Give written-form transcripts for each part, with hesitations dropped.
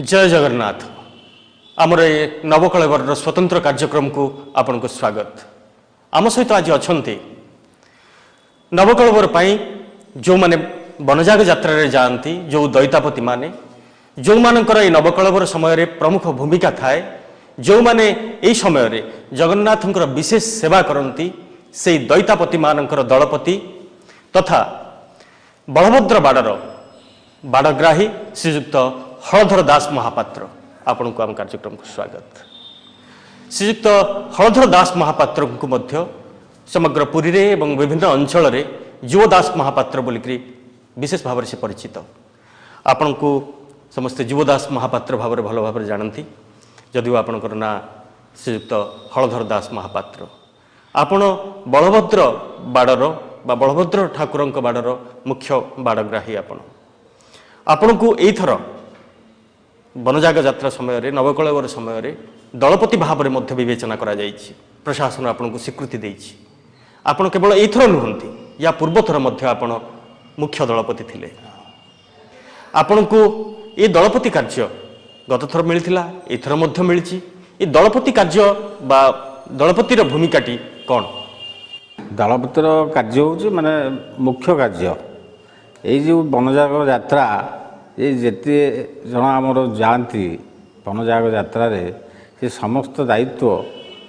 जय जगन्नाथ। आमर ये नवकलेवर स्वतंत्र कार्यक्रम को आपन को स्वागत। आम सहित आज अच्छा नवकलेवर जो माने वनजाग यात्रा जाती जो दैतापति माने जो मानकर ये नवकलेवर समय प्रमुख भूमिका थाए जो माने यही समय जगन्नाथ विशेष सेवा करती से दैतापति मानकर दलपति तथा बलभद्र बाड़र बाड़ग्राही श्रीयुक्त हलधर दास महापात्र आपण को आम कार्यक्रम को स्वागत। श्रीयुक्त हलधर दास महापात्र को मध्य समग्र पुरी रे एवं विभिन्न अंचल रे युवदास महापात्र बोलिकी विशेष भाव से परिचित। आपण को समस्ते युवदास महापात्र भाव भल भाव जानती जदिव आपणकर ना श्रीयुक्त हलधर दास महापात्र। आपण बलभद्र बाड़र बा बलभद्र ठाकुर बाड़र मुख्य बाड़ग्राही। आपण को एथर वनजाग यात्रा समय नवकलेवर समय दलपति भाव में विवेचना करा जायछि। प्रशासन आपन को स्वीकृति देछि। आपण केवल एथर नुहंती या पूर्वथर मध्य आपण मुख्य दलपति थिले। आपण को ये दलपति कार्य गत थर मिलिथिला एथर मध्य मिलिछि। ये दलपति कार्य बा दलपतिर भूमिकाटी कौन? दलपतिर कार्य होछि माने मुख्य कार्य एई जो वनजाग यात्रा ये जेते जन आमर जाती वनजाग यात्रा रे से समस्त दायित्व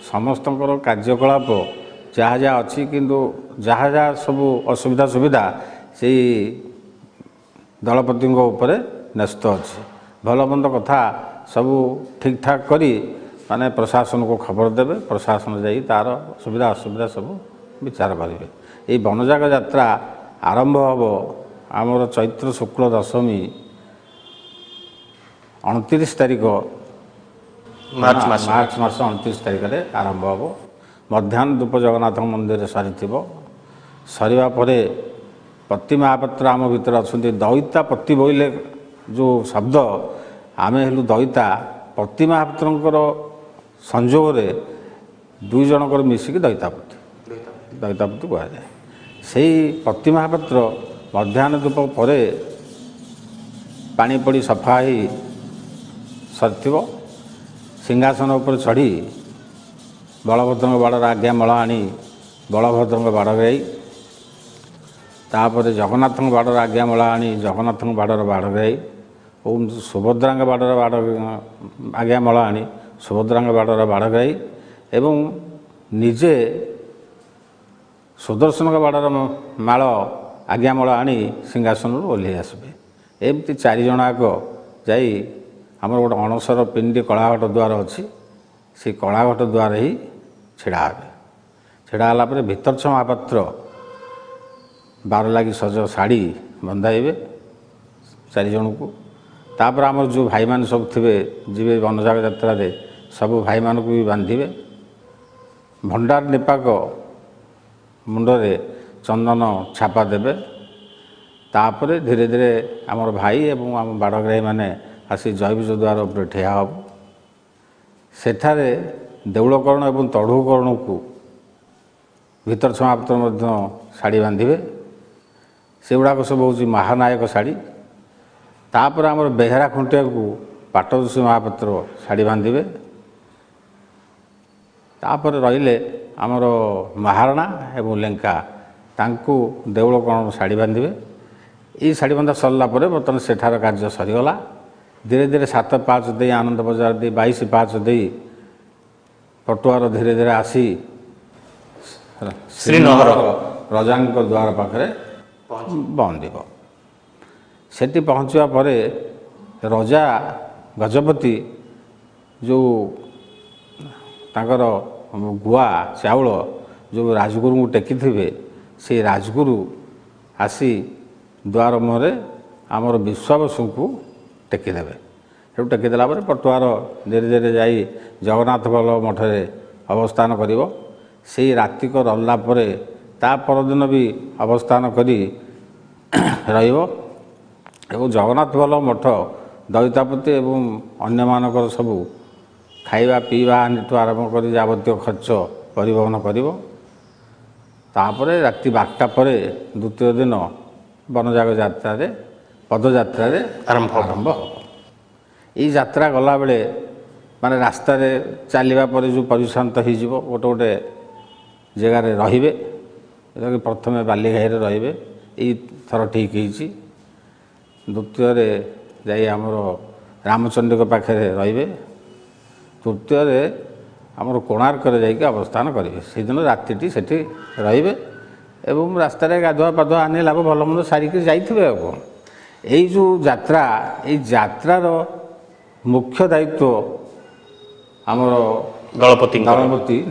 समस्त कार्यकलाप जहाँ जहाँ अच्छी किंतु जहाँ जहाँ सब असुविधा सुविधा से दलपति न्यस्त अच्छी भल मंद कथा सब ठीक ठाक करी माने प्रशासन को खबर देवे। प्रशासन जाई तार सुविधा असुविधा सब विचार करेंगे। ये वनजाग यात्रा आरंभ हम आमर चैत्र शुक्ल दशमी 29 तारीख मार्च मास 29 तारीख में आरंभ हम। मध्याह्न धूप जगन्नाथ मंदिर सरी सरिबा परे पति महापात्र आम भीतर अच्छा दैता पति बोले जो शब्द आमे हेलु दैता पति महापात्र संजोग दुई जनकर मिसिक दैतापति कह जाए। से पति महापात्र मध्याह्न धूप पर पानी पड़ी सफा ही सर सिंहासन उपर चढ़ी बलभद्र बाड़र आज्ञा मल आनी बलभद्र बाड़ग्राही तापर जगन्नाथ बाड़र आज्ञा मल आनी जगन्नाथ बाड़र बाड़ग्राही और सुभद्रा बाड़र आज्ञा मल आनी सुभद्रा बाड़र बाड़ग्राही एवं निजे सुदर्शन बाड़र माल आज्ञा मल आनी सिंहासन ओह्लि आसबे। एमती 4 जन आग जाई आमर गोटे अणसर पिंडी कलाघट द्वार अच्छी से कलाघट द्वार ही छिड़ा हे। छिड़ा है भीतरछ महापात्र 12 लागी सज शाढ़ी बंधाइबे 4 जन को। तापर आमर जो भाई मान सब थे जीवे वनजाग यात्रा रे सब भाई मान को भी बांधे। भंडार निपाक मुंडरे चंदन छापा देवे। तापर धीरे धीरे आमर भाई एवं आम बाड़ग्राही माने आसी जैविज द्वार उपर ठिया हम। सेठारे देउलकर्ण एवं तढ़ुकर्ण को भीतर महापात्र शाढ़ी बांधे। से गुड़ाक सब हूँ महानायक शाढ़ी। तापर आमर बेहेरा खुंटिया को पाटदोषी महापात्र शाढ़ी बांधे। तापर रहिले आमर महाराणा एवं लेंका तांकु देउलकर्ण शाढ़ी बांधे। ये शाढ़ी बंधा सरला बर्तमान सेठार कार्य सरीगला। धीरे धीरे 7 पाँच दे आनंद बजार दे 22 पाँच दे पटुआर धीरे धीरे आसी श्रीनगर रजांक द्वार पाखे पहुँच सेठी पहुँचवा पर रजा गजपति जो तांकर गुआ चाउल जो राजगुरु को टेकी थे से राजगुरु आसी द्वार मुहरे आमर विश्वावसु को टेकीदेवे। से टेकीदेला पटुआर धीरे धीरे जाई जगन्नाथ बल्लभ मठ अवस्थान करिवो। से राति को रला परे ता परदिन भी अवस्थान करी रहिवो। एवं जगन्नाथ बल्लभ मठ दैतापति एवं अन्य मानकर सबू खाइबा पीवा नीटू आरंभ कर जावतीय खर्च परिवहन करिवो। तापरे राति 12टा पर द्वितीय दिन वनजाग यात्रा पदयात्रा आरंभ हो। ଏଇ ଯାତ୍ରା ଗଲାବେଳେ ମାନେ ରାସ୍ତାରେ ଚାଲିବା ପରେ ଯେଉଁ ପରିଶାନ୍ତ ହେଇଯିବ ଗୋଟେ ଗୋଟେ ଜାଗାରେ ରହିବେ, ପ୍ରଥମେ ବାଲିଘାଇରେ ରହିବେ, ଏଇଥର ଠିକ୍ ହେଇଛି। ଦ୍ୱିତୀୟରେ ଯାଇ ଆମର ରାମଚଣ୍ଡୀଙ୍କ ପାଖରେ ରହିବେ। ତୃତୀୟରେ ଆମର କୋଣାର୍କରେ ଯାଇକି ଅବସ୍ଥାନ କରିବେ। ସେଦିନ ରାତିଟି ସେଠି ରହିବେ ଏବଂ ରାସ୍ତାରେ ଗାଧୁଆ ପାଧୁଆ ଆନି ଲାଭ ଭଲ ମନ୍ଦ ସାରିକି ଯାଇଥିବେ। ଆଉ କ'ଣ, ଏଇ ଯେଉଁ ଯାତ୍ରା, ଏଇ ଯାତ୍ରାର ମୁଖ୍ୟ ଦାୟିତ୍ୱ ଆମର ଦଳପତି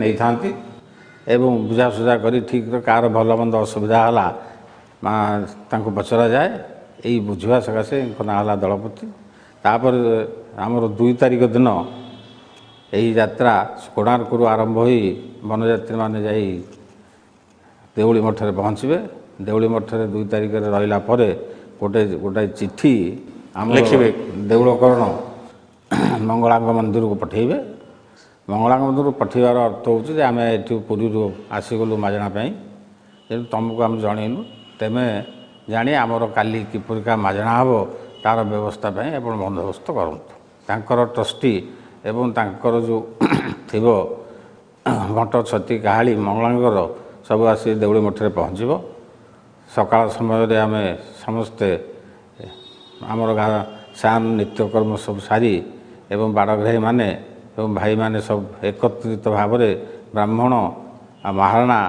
ନେଇଥାନ୍ତି ଏବଂ ବୁଝାସୁଝା କରି ଠିକ୍ରେ କାହାର ଭଲ ମନ୍ଦ ଅସୁବିଧା ହେଲା ତାଙ୍କୁ ପଚରାଯାଏ। ଏଇ ବୁଝିବା ସକାଶେ ଏଙ୍କ ନାଁ ହେଲା ଦଳପତି। ତାପରେ ଆମର 2 ତାରିଖ ଦିନ ଏହି ଯାତ୍ରା କୋଣାର୍କରୁ ଆରମ୍ଭ ହୋଇ ବନଯାତ୍ରୀମାନେ ଯାଇ ଦେଉଳି ମଠରେ ପହଞ୍ଚିବେ। ଦେଉଳି ମଠରେ 2 ତାରିଖରେ ରହିଲା ପରେ ଗୋଟାଏ ଚିଠି ଆମର ଦେଉଳକରଣ ମଙ୍ଗଳାଙ୍କ ମନ୍ଦିରକୁ ପଠାଇବେ। ମଙ୍ଗଳାଙ୍କ ମନ୍ଦିରକୁ ପଠାଇବାର ଅର୍ଥ ହେଉଛି ଯେ ଆମେ ଏଠୁ ପୁରୀରୁ ଆସିଗଲୁ ମାଜଣା ପାଇଁ, ଯେହେତୁ ତୁମକୁ ଆମେ ଜଣେଇନୁ, ତେମେ ଜାଣି ଆମର କାଲି କିପରିକା ମାଜଣା ହେବ ତା'ର ବ୍ୟବସ୍ଥା ପାଇଁ ଆପଣ ବନ୍ଦୋବସ୍ତ କରନ୍ତୁ। ତାଙ୍କର ଟ୍ରଷ୍ଟି ଏବଂ ତାଙ୍କର ଯେଉଁ ଥିବ ଘଣ୍ଟ ଛତି କାହାଳି ମଙ୍ଗଳାଙ୍କର ସବୁ ଆସି ଦେଉଳି ମଠରେ ପହଞ୍ଚିବ। ସକାଳ ସମୟରେ ଆମେ ସମସ୍ତେ ଆମର ସାନ ନିତ୍ୟକର୍ମ ସବୁ ସାରି ଏବଂ ବାଡ଼ଗ୍ରାହୀମାନେ ଏବଂ ଭାଇମାନେ ସବୁ ଏକତ୍ରିତ ଭାବରେ ବ୍ରାହ୍ମଣ ମହାରଣା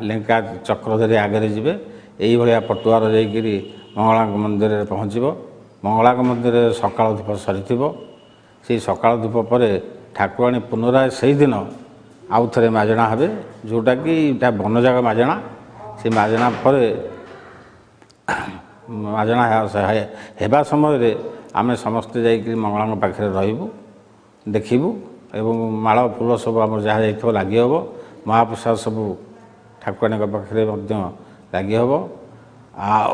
ଲେଙ୍କା ଚକ୍ର ଧରି ଆଗରେ ଯିବେ। ଏଇଭଳିଆ ପଟୁଆର ଯାଇକିରି ମଙ୍ଗଳାଙ୍କ ମନ୍ଦିରରେ ପହଞ୍ଚିବ। ମଙ୍ଗଳାଙ୍କ ମନ୍ଦିରରେ ସକାଳ ଧୂପ ସରିଥିବ। ସେଇ ସକାଳ ଧୂପ ପରେ ଠାକୁରାଣୀ ପୁନରାୟ ସେଇଦିନ ଆଉ ଥରେ ମାଜଣା ହେବେ, ଯେଉଁଟାକି ଏଇଟା ବନଜାଗ ମାଜଣା। ସେ ମାଜଣା ପରେ ମାଜଣା ହେବା ସମୟରେ ଆମେ ସମସ୍ତେ ଯାଇକରି ମଙ୍ଗଳାଙ୍କ ପାଖରେ ରହିବୁ, ଦେଖିବୁ ଏବଂ ମାଳ ଫୁଲ ସବୁ ଆମର ଯାହା ଯାଇଥିବ ଲାଗି ହେବ। ମହାପ୍ରସାଦ ସବୁ ଠାକୁରାଣୀଙ୍କ ପାଖରେ ମଧ୍ୟ ଲାଗି ହେବ। ଆଉ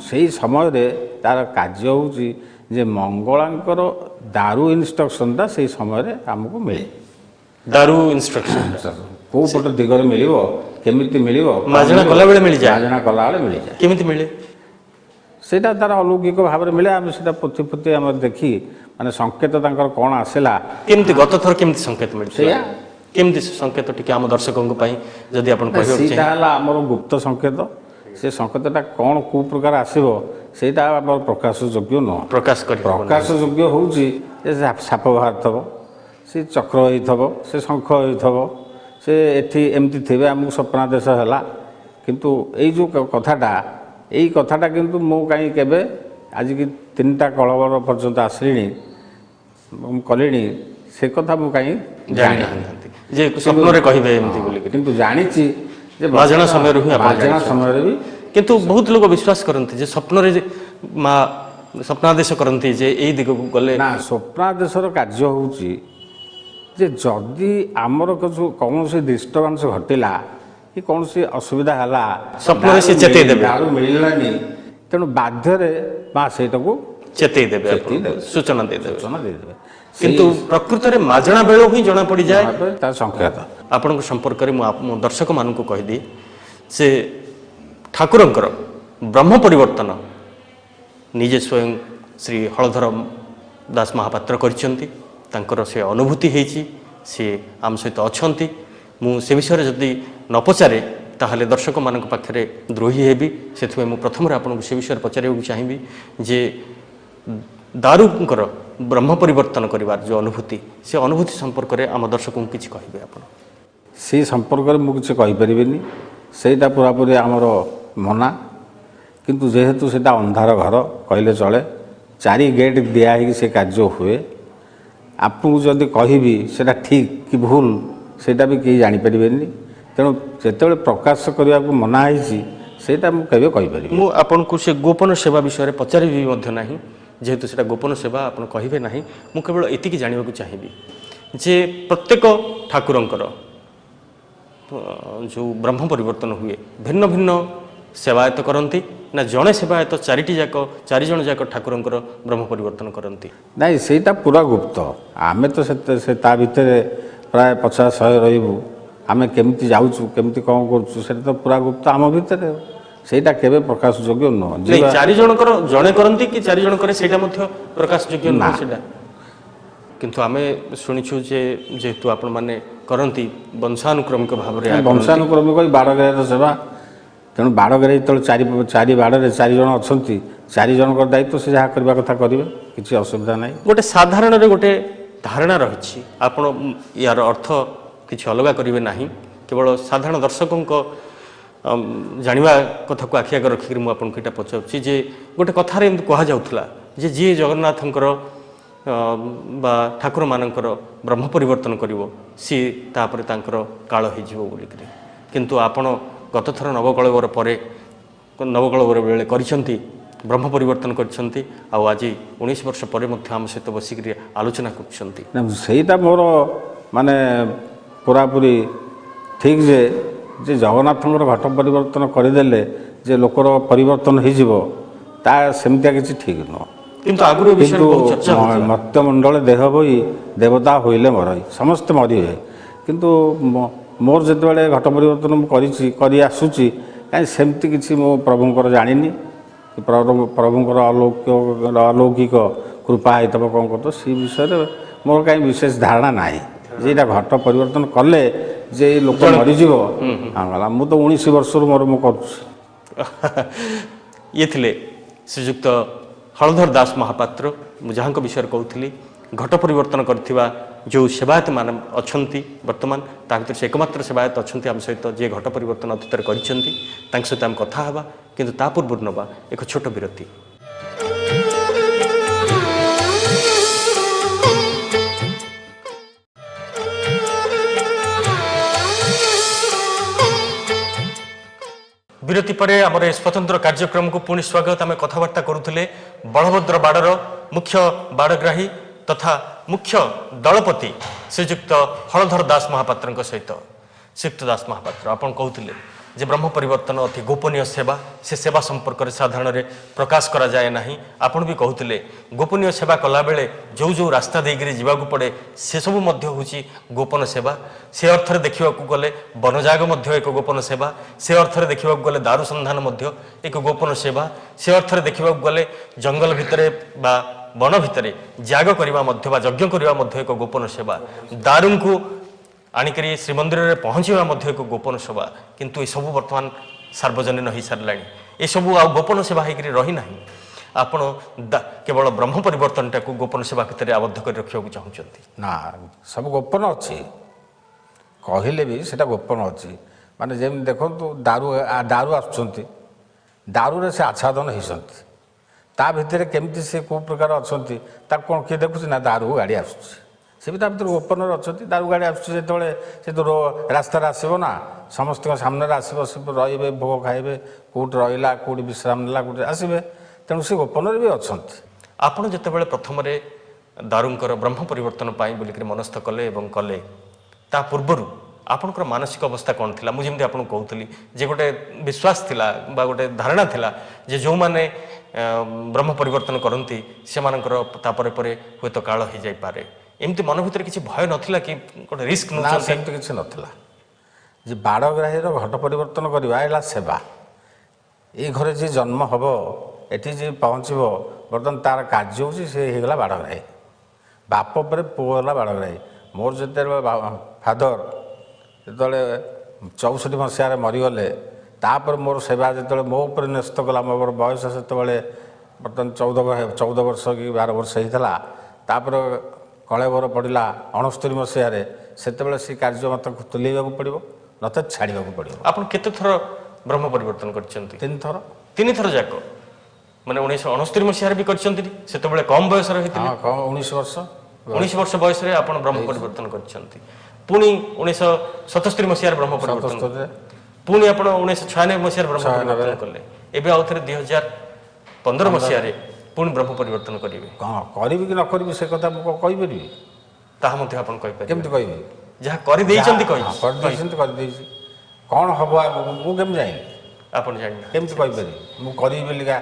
ସେଇ ସମୟରେ ତା'ର କାର୍ଯ୍ୟ ହେଉଛି ଯେ ମଙ୍ଗଳାଙ୍କର ଦାରୁ ଇନଷ୍ଟ୍ରକ୍ସନଟା ସେଇ ସମୟରେ ଆମକୁ ମିଳେ। ଦାରୁ ଇନଷ୍ଟ୍ରକ୍ସନ କେଉଁ ପଟ ଦିଗରେ ମିଳିବ, କେମିତି ମିଳିବ, ମାଜଣା କଲାବେଳେ ମିଳିଯାଏ। ମାଜଣା କଲାବେଳେ ମିଳିଯାଏ। କେମିତି ମିଳେ? ସେଇଟା ତା'ର ଅଲୌକିକ ଭାବରେ ମିଳେ। ଆମେ ସେଇଟା ପୋଥି ଆମର ଦେଖି ମାନେ ସଂକେତ ତାଙ୍କର କ'ଣ ଆସିଲା, କେମିତି ଗତଥର କେମିତି ସଂକେତ ମିଳିଥିଲା, ସେଇଆ କେମିତି ସଂକେତ ଟିକେ ଆମ ଦର୍ଶକଙ୍କ ପାଇଁ ଯଦି ଆପଣ କହିବେ। ସେଇଟା ହେଲା ଆମର ଗୁପ୍ତ ସଂକେତ। ସେ ସଂକେତଟା କ'ଣ କେଉଁ ପ୍ରକାର ଆସିବ ସେଇଟା ଆମର ପ୍ରକାଶ ଯୋଗ୍ୟ ନୁହଁ। ପ୍ରକାଶ ଯୋଗ୍ୟ ହେଉଛି ଯେ ସାପ ବାହାରିଥିବ, ସେ ଚକ୍ର ହେଇଥିବ, ସେ ଶଙ୍ଖ ହେଇଥିବ, ସେ ଏଠି ଏମିତି ଥିବେ, ଆମକୁ ସ୍ୱପ୍ନାଦେଶ ହେଲା। କିନ୍ତୁ ଏଇ ଯେଉଁ କଥାଟା, ଏଇ କଥାଟା କିନ୍ତୁ ମୁଁ କାହିଁ କେବେ ଆଜିକି 3ଟା କଳବର ପର୍ଯ୍ୟନ୍ତ ଆସିଲିଣି, ମୁଁ କଲିଣି, ସେ କଥା ମୁଁ କାହିଁ ଜାଣିନାହାନ୍ତି ଯେ ସ୍ୱପ୍ନରେ କହିବେ ଏମିତି ବୋଲି। କିନ୍ତୁ ଜାଣିଛି ଯେ ମାଜଣା ସମୟରେ ହିଁ ମାଜଣା ସମୟରେ ବି। କିନ୍ତୁ ବହୁତ ଲୋକ ବିଶ୍ୱାସ କରନ୍ତି ଯେ ସ୍ୱପ୍ନରେ ଯେ ମା ସ୍ୱପ୍ନାଦେଶ କରନ୍ତି ଯେ ଏଇ ଦିଗକୁ ଗଲେ। ନା, ସ୍ୱପ୍ନାଦେଶର କାର୍ଯ୍ୟ ହେଉଛି ଯେ ଯଦି ଆମର କୌଣସି ଡିଷ୍ଟର୍ବାନ୍ସ ଘଟିଲା କି କୌଣସି ଅସୁବିଧା ହେଲା, ସ୍ୱପ୍ନରେ ସେ ଚେତେଇ ଦେବେ, ଦାରୁ ମିଳିଲାନି, ତେଣୁ ବାଧ୍ୟରେ ମା ସେଇଟାକୁ ଚେତେଇ ଦେବେ, ସୂଚନା ଦେଇଦେବେ। କିନ୍ତୁ ପ୍ରକୃତରେ ମାଜଣା ବେଳ ହିଁ ଜଣାପଡ଼ିଯାଏ ତା ସଂକେତ। ଆପଣଙ୍କ ସମ୍ପର୍କରେ ମୁଁ ଦର୍ଶକମାନଙ୍କୁ କହିଦିଏ ଯେ ଠାକୁରଙ୍କର ବ୍ରହ୍ମ ପରିବର୍ତ୍ତନ ନିଜେ ସ୍ୱୟଂ ଶ୍ରୀ ହଳଧର ଦାସ ମହାପାତ୍ର କରିଛନ୍ତି। ତାଙ୍କର ସେ ଅନୁଭୂତି ହେଇଛି, ସେ ଆମ ସହିତ ଅଛନ୍ତି। ମୁଁ ସେ ବିଷୟରେ ଯଦି ନ ପଚାରେ ତାହେଲେ ଦର୍ଶକମାନଙ୍କ ପାଖରେ ଦ୍ରୋହୀ ହେବି। ସେଥିପାଇଁ ମୁଁ ପ୍ରଥମରେ ଆପଣଙ୍କୁ ସେ ବିଷୟରେ ପଚାରିବାକୁ ଚାହିଁବି ଯେ ଦାରୁଙ୍କର ବ୍ରହ୍ମ ପରିବର୍ତ୍ତନ କରିବାର ଯେଉଁ ଅନୁଭୂତି, ସେ ଅନୁଭୂତି ସମ୍ପର୍କରେ ଆମ ଦର୍ଶକଙ୍କୁ କିଛି କହିବେ ଆପଣ? ସେ ସମ୍ପର୍କରେ ମୁଁ କିଛି କହିପାରିବିନି, ସେଇଟା ପୁରାପୁରି ଆମର ମନା। କିନ୍ତୁ ଯେହେତୁ ସେଇଟା ଅନ୍ଧାର ଘର କହିଲେ ଚଳେ, 4 ଗେଟ୍ ଦିଆ ହେଇକି ସେ କାର୍ଯ୍ୟ ହୁଏ। ଆପଣଙ୍କୁ ଯଦି କହିବି ସେଇଟା ଠିକ୍ କି ଭୁଲ ସେଇଟା ବି କେହି ଜାଣିପାରିବେନି। ତେଣୁ ଯେତେବେଳେ ପ୍ରକାଶ କରିବାକୁ ମନା ହେଇଛି ସେଇଟା ମୁଁ କେବେ କହିପାରିବି। ମୁଁ ଆପଣଙ୍କୁ ସେ ଗୋପନ ସେବା ବିଷୟରେ ପଚାରିବି ମଧ୍ୟ ନାହିଁ, ଯେହେତୁ ସେଇଟା ଗୋପନ ସେବା ଆପଣ କହିବେ ନାହିଁ। ମୁଁ କେବଳ ଏତିକି ଜାଣିବାକୁ ଚାହିଁବି ଯେ ପ୍ରତ୍ୟେକ ଠାକୁରଙ୍କର ଯେଉଁ ବ୍ରହ୍ମ ପରିବର୍ତ୍ତନ ହୁଏ ଭିନ୍ନ ଭିନ୍ନ ସେବାୟତ କରନ୍ତି ନା ଜଣେ ସେବାୟତ 4 ଜଣ ଯାକ ଠାକୁରଙ୍କର ବ୍ରହ୍ମ ପରିବର୍ତ୍ତନ କରନ୍ତି? ନାଇଁ, ସେଇଟା ପୁରା ଗୁପ୍ତ। ଆମେ ତ ସେ ତା ଭିତରେ ପ୍ରାୟ 50-100 ରହିବୁ। ଆମେ କେମିତି ଯାଉଛୁ, କେମିତି କ'ଣ କରୁଛୁ, ସେଇଟା ତ ପୁରା ଗୁପ୍ତ ଆମ ଭିତରେ। ସେଇଟା କେବେ ପ୍ରକାଶ ଯୋଗ୍ୟ ନୁହଁ। ନାଇଁ, 4 ଜଣଙ୍କର ଜଣେ କରନ୍ତି କି 4 ଜଣ କରେ ସେଇଟା ମଧ୍ୟ ପ୍ରକାଶ ଯୋଗ୍ୟ ନୁହଁ ସେଇଟା। କିନ୍ତୁ ଆମେ ଶୁଣିଛୁ ଯେ ଯେହେତୁ ଆପଣମାନେ କରନ୍ତି ବଂଶାନୁକ୍ରମିକ ଭାବରେ ବଂଶାନୁକ୍ରମିକ ବାଡ଼ଗ୍ରାହୀର ସେବା, ତେଣୁ ବାଡ଼ଗ୍ରାହୀ ଯେତେବେଳେ ଚାରି ବାଡ଼ରେ 4 ଜଣ ଅଛନ୍ତି, 4 ଜଣଙ୍କର ଦାୟିତ୍ୱ ସେ ଯାହା କରିବା କଥା କରିବେ, କିଛି ଅସୁବିଧା ନାହିଁ। ଗୋଟେ ସାଧାରଣରେ ଗୋଟେ ଧାରଣା ରହିଛି, ଆପଣ ୟାର ଅର୍ଥ କିଛି ଅଲଗା କରିବେ ନାହିଁ, କେବଳ ସାଧାରଣ ଦର୍ଶକଙ୍କ ଜାଣିବା କଥାକୁ ଆଖି ଆଗରେ ରଖିକରି ମୁଁ ଆପଣଙ୍କୁ ଏଇଟା ପଚାରୁଛି ଯେ ଗୋଟେ କଥାରେ ଏମିତି କୁହାଯାଉଥିଲା ଯେ ଯିଏ ଜଗନ୍ନାଥଙ୍କର ବା ଠାକୁରମାନଙ୍କର ବ୍ରହ୍ମ ପରିବର୍ତ୍ତନ କରିବ ସିଏ ତାପରେ ତାଙ୍କର କାଳ ହେଇଯିବ ବୋଲିକରି। କିନ୍ତୁ ଆପଣ ଗତଥର ନବକଳେବର ବେଳେ କରିଛନ୍ତି, ବ୍ରହ୍ମ ପରିବର୍ତ୍ତନ କରିଛନ୍ତି, ଆଉ ଆଜି 19 ବର୍ଷ ପରେ ମଧ୍ୟ ଆମ ସହିତ ବସିକରି ଆଲୋଚନା କରୁଛନ୍ତି। ସେଇଟା ମୋର ମାନେ ପୁରାପୁରି ଠିକ୍ ଯେ ଜଗନ୍ନାଥଙ୍କର ଘଟ ପରିବର୍ତ୍ତନ କରିଦେଲେ ଯେ ଲୋକର ପରିବର୍ତ୍ତନ ହେଇଯିବ, ତା ସେମିତିଆ କିଛି ଠିକ୍ ନୁହଁ। କିନ୍ତୁ ଆଗରୁ ମର୍ତ୍ତ୍ୟମଣ୍ଡଳ ଦେହ ବହି ଦେବତା ହୋଇଲେ ମରଇ, ସମସ୍ତେ ମରିବେ। କିନ୍ତୁ ମୋର ଯେତେବେଳେ ଘଟ ପରିବର୍ତ୍ତନ ମୁଁ କରି ଆସୁଛି, କାହିଁ ସେମିତି କିଛି ମୁଁ ପ୍ରଭୁଙ୍କର ଜାଣିନି, ପ୍ରଭୁଙ୍କର ଅଲୌକିକ କୃପା ହେଇଥିବ କ'ଣ କରୁଥିବ, ସେ ବିଷୟରେ ମୋର କାହିଁ ବିଶେଷ ଧାରଣା ନାହିଁ ଯେ ଏଇଟା ଘଟ ପରିବର୍ତ୍ତନ କଲେ ଯେ ଲୋକ ମରିଯିବ। ମୁଁ ତ 19 ବର୍ଷରୁ ମୁଁ କରୁଛି। ଇଏ ଥିଲେ ଶ୍ରୀଯୁକ୍ତ ହଳଧର ଦାସ ମହାପାତ୍ର, ମୁଁ ଯାହାଙ୍କ ବିଷୟରେ କହୁଥିଲି। ଘଟ ପରିବର୍ତ୍ତନ କରିଥିବା ଯେଉଁ ସେବାୟତମାନେ ଅଛନ୍ତି ବର୍ତ୍ତମାନ, ତା ଭିତରେ ସେ ଏକମାତ୍ର ସେବାୟତ ଅଛନ୍ତି ଆମ ସହିତ ଯିଏ ଘଟ ପରିବର୍ତ୍ତନ ଅତୀତରେ କରିଛନ୍ତି। ତାଙ୍କ ସହିତ ଆମେ କଥା ହେବା, କିନ୍ତୁ ତା ପୂର୍ବରୁ ନେବା ଏକ ଛୋଟ ବିରତି। ବିରତି ପରେ ଆମର ଏ ସ୍ୱତନ୍ତ୍ର କାର୍ଯ୍ୟକ୍ରମକୁ ପୁଣି ସ୍ୱାଗତ। ଆମେ କଥାବାର୍ତ୍ତା କରୁଥିଲେ ବଳଭଦ୍ର ବାଡ଼ର ମୁଖ୍ୟ ବାଡ଼ଗ୍ରାହୀ ତଥା ମୁଖ୍ୟ ଦଳପତି ଶ୍ରୀଯୁକ୍ତ ହଳଧର ଦାସ ମହାପାତ୍ରଙ୍କ ସହିତ। ଶ୍ରୀଯୁକ୍ତ ଦାସ ମହାପାତ୍ର, ଆପଣ କହୁଥିଲେ ଯେ ବ୍ରହ୍ମ ପରିବର୍ତ୍ତନ ଅତି ଗୋପନୀୟ ସେବା, ସେ ସେବା ସମ୍ପର୍କରେ ସାଧାରଣରେ ପ୍ରକାଶ କରାଯାଏ ନାହିଁ। ଆପଣ ବି କହୁଥିଲେ ଗୋପନୀୟ ସେବା କଲାବେଳେ ଯେଉଁ ରାସ୍ତା ଦେଇକରି ଯିବାକୁ ପଡ଼େ ସେସବୁ ମଧ୍ୟ ହେଉଛି ଗୋପନ ସେବା। ସେ ଅର୍ଥରେ ଦେଖିବାକୁ ଗଲେ ବନଜାଗ ମଧ୍ୟ ଏକ ଗୋପନ ସେବା, ସେ ଅର୍ଥରେ ଦେଖିବାକୁ ଗଲେ ଦାରୁ ସନ୍ଧାନ ମଧ୍ୟ ଏକ ଗୋପନ ସେବା, ସେ ଅର୍ଥରେ ଦେଖିବାକୁ ଗଲେ ଜଙ୍ଗଲ ଭିତରେ ବା ବନ ଭିତରେ ଯାଗ କରିବା ମଧ୍ୟ ବା ଯଜ୍ଞ କରିବା ମଧ୍ୟ ଏକ ଗୋପନ ସେବା, ଦାରୁଙ୍କୁ ଆଣିକରି ଶ୍ରୀମନ୍ଦିରରେ ପହଞ୍ଚିବା ମଧ୍ୟ ଏକ ଗୋପନ ସେବା। କିନ୍ତୁ ଏସବୁ ବର୍ତ୍ତମାନ ସାର୍ବଜନୀନ ହୋଇସାରିଲାଣି, ଏସବୁ ଆଉ ଗୋପନ ସେବା ହେଇକରି ରହିନାହିଁ। ଆପଣ କେବଳ ବ୍ରହ୍ମ ପରିବର୍ତ୍ତନଟାକୁ ଗୋପନ ସେବା ଭିତରେ ଆବଦ୍ଧ କରି ରଖିବାକୁ ଚାହୁଁଛନ୍ତି? ନା, ସବୁ ଗୋପନ ଅଛି, କହିଲେ ବି ସେଇଟା ଗୋପନ ଅଛି। ମାନେ ଯେମିତି ଦେଖନ୍ତୁ ଦାରୁ ଆସୁଛନ୍ତି, ଦାରୁରେ ସେ ଆଚ୍ଛାଦନ ହେଇଛନ୍ତି, ତା ଭିତରେ କେମିତି ସେ କେଉଁ ପ୍ରକାର ଅଛନ୍ତି ତାକୁ କ'ଣ କିଏ ଦେଖୁଛି ନା ଦାରୁ ଗାଡ଼ି ଆସୁଛି, ସେ ବି ତା ଭିତରେ ଗୋପନରେ ଅଛନ୍ତି। ଦାରୁ ଗାଡ଼ି ଆସୁଛି ଯେତେବେଳେ ସେ ତ ରାସ୍ତାରେ ଆସିବ ନା, ସମସ୍ତଙ୍କ ସାମ୍ନାରେ ଆସିବ, ସେ ରହିବେ, ଭୋଗ ଖାଇବେ, କେଉଁଠି ରହିଲା, କେଉଁଠି ବିଶ୍ରାମ ନେଲା, କେଉଁଠି ଆସିବେ, ତେଣୁ ସେ ଗୋପନରେ ବି ଅଛନ୍ତି। ଆପଣ ଯେତେବେଳେ ପ୍ରଥମରେ ଦାରୁଙ୍କର ବ୍ରହ୍ମ ପରିବର୍ତ୍ତନ ପାଇଁ ବୋଲିକରି ମନସ୍ଥ କଲେ ଏବଂ କଲେ, ତା ପୂର୍ବରୁ ଆପଣଙ୍କର ମାନସିକ ଅବସ୍ଥା କ'ଣ ଥିଲା? ମୁଁ ଯେମିତି ଆପଣଙ୍କୁ କହୁଥିଲି ଯେ ଗୋଟେ ବିଶ୍ୱାସ ଥିଲା ବା ଗୋଟେ ଧାରଣା ଥିଲା ଯେ ଯେଉଁମାନେ ବ୍ରହ୍ମ ପରିବର୍ତ୍ତନ କରନ୍ତି ସେମାନଙ୍କର ତାପରେ ପରେ ହୁଏତ କାଳ ହେଇଯାଇପାରେ, ଏମିତି ମନ ଭିତରେ କିଛି ଭୟ ନଥିଲା କି ଗୋଟେ ରିସ୍କ ନେଉଛନ୍ତି? ସେମିତି କିଛି ନଥିଲା। ଯେ ବାଡ଼ଗ୍ରାହୀର ଘଟ ପରିବର୍ତ୍ତନ କରିବା ହେଲା ସେବା। ଏଇ ଘରେ ଯିଏ ଜନ୍ମ ହେବ, ଏଠି ଯିଏ ପହଞ୍ଚିବ, ବର୍ତ୍ତମାନ ତାର କାର୍ଯ୍ୟ ହେଉଛି ସେ ହେଇଗଲା ବାଡ଼ଗ୍ରାହୀ। ବାପ ପରେ ପୁଅ ହେଲା ବାଡ଼ଗ୍ରାହୀ। ମୋର ଯେତେବେଳେ ଫାଦର ଯେତେବେଳେ 64 ମସିହାରେ ମରିଗଲେ, ତାପରେ ମୋର ସେବା ଯେତେବେଳେ ମୋ ଉପରେ ନ୍ୟସ୍ତ କଲା, ମୋର ବୟସ ସେତେବେଳେ ବର୍ତ୍ତମାନ 14 ବର୍ଷ କି 12 ବର୍ଷ ହେଇଥିଲା। ତାପରେ କଳେବର ପଡ଼ିଲା 69 ମସିହାରେ, ସେତେବେଳେ ସେ କାର୍ଯ୍ୟ ମୋତେ ତୁଲେଇବାକୁ ପଡ଼ିବ, ନଚେତ ଛାଡ଼ିବାକୁ ପଡ଼ିବ। ଆପଣ କେତେ ଥର ବ୍ରହ୍ମ ପରିବର୍ତ୍ତନ କରିଛନ୍ତି? 3 ଥର। 3 ଥର ଯାକ ମାନେ 1969 ମସିହାରେ ବି କରିଛନ୍ତି, ସେତେବେଳେ କମ୍ ବୟସରେ ହେଇଥିଲେ। 19 ବର୍ଷ। 19 ବର୍ଷ ବୟସରେ ଆପଣ ବ୍ରହ୍ମ ପରିବର୍ତ୍ତନ କରିଛନ୍ତି। ପୁଣି 1977 ମସିହାରେ ବ୍ରହ୍ମ ପରିବର୍ତ୍ତନ, ପୁଣି ଆପଣ 1996 ମସିହାରେ ବ୍ରହ୍ମ ପରିବର୍ତ୍ତନ କଲେ, ଏବେ ଆଉ ଥରେ 2015 ମସିହାରେ ପୁଣି ବ୍ରହ୍ମ ପରିବର୍ତ୍ତନ କରିବେ। କ'ଣ କରିବି କି ନ କରିବି ସେ କଥା ମୁଁ କହିପାରିବି? ତାହା ମଧ୍ୟ ଆପଣ କହିପାରିବେ। କେମିତି କହିବି? ଯାହା କରିଦେଇଛନ୍ତି କରିଦେଇଛି, କ'ଣ ହେବ ଆଗକୁ ମୁଁ କେମିତି ଜାଣିଲି? ଆପଣ ଜାଣିନା, କେମିତି କହିପାରିବି? ମୁଁ କରିବି ବୋଲିକା